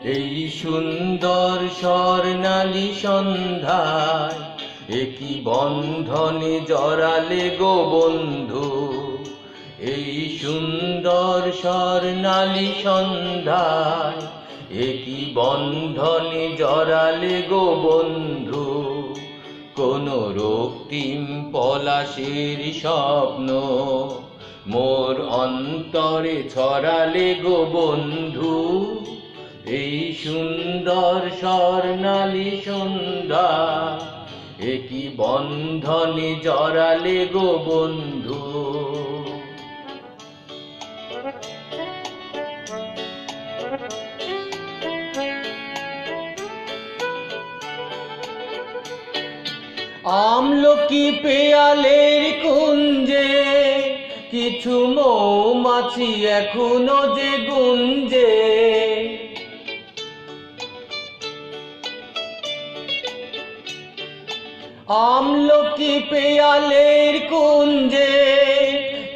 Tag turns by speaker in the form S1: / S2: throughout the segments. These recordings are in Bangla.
S1: এই সুন্দর স্বর্ণালী সন্ধ্যায় একই বন্ধনে জড়ালে গো বন্ধু। এই সুন্দর স্বর্ণালী সন্ধ্যায় একই বন্ধনে জড়ালে গো বন্ধু। কোন রক্তিম পলাশের স্বপ্ন মোর অন্তরে ছড়ালে গো বন্ধু। এই সুন্দর স্বর্ণালী সন্ধ্যা একই বন্ধনে জড়ালে গো বন্ধু। আমলকি পেয়ালের কুঞ্জে কিছু মৌমাছি এখনো যে গুঞ্জে। আমলকি পেয়ালের কুঞ্জে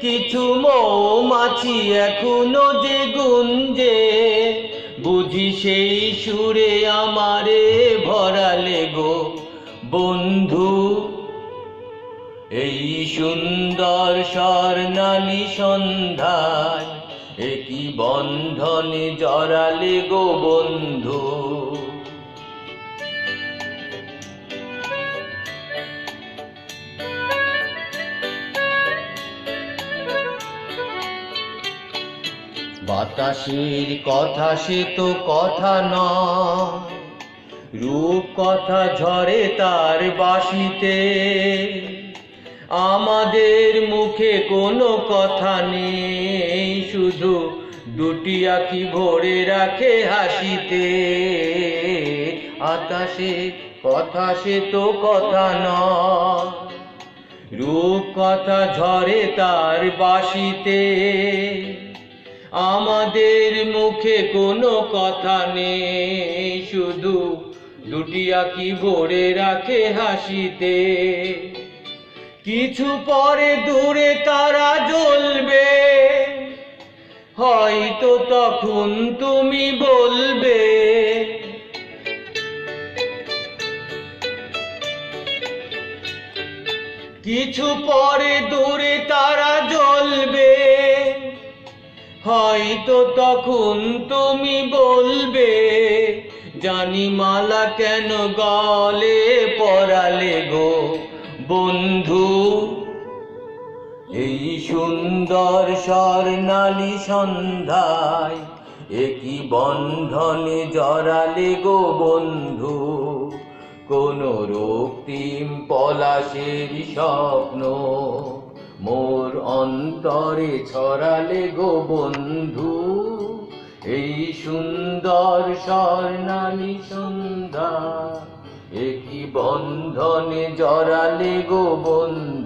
S1: কিছু মৌমাছি এখনো যে গুঞ্জে। বুঝি সেই সুরে আমারে ভরালে গো বন্ধু। এই সুন্দর স্বর্ণালী সন্ধ্যায় একই বন্ধনে জড়ালে গো বন্ধু। বাতাসের কথা সে তো কথা নয়, রূপ কথা ঝরে তার বাঁশিতে। আমাদের মুখে কোনো কথা নেই, শুধু দুটি আঁখি ভরে রাখে হাসিতে। আকাশে কথা সে তো কথা নয়, রূপ কথা ঝরে তার বাঁশিতে। আমাদের মুখে কোনো কথা নেই, শুধু দুটি আঁখি ভরে রাখে হাসিতে। কিছু পরে দূরে তারা জ্বলবে, হয়তো তখন তুমি বলবে কিছু পরে দূরে তারা জ্বলবে, হয়তো তখন তুমি বলবে জানি মালা কেন গলে পরালে গো বন্ধু। এই সুন্দর স্বর্ণালী সন্ধ্যায় একই বন্ধনে জড়ালে গো বন্ধু। কোন রক্তিম পলাশের স্বপ্ন মোর অন্তরে ছড়ালে গো বন্ধু। এই সুন্দর স্বর্ণালী সন্ধ্যা একই বন্ধনে জড়ালে গো বন্ধু।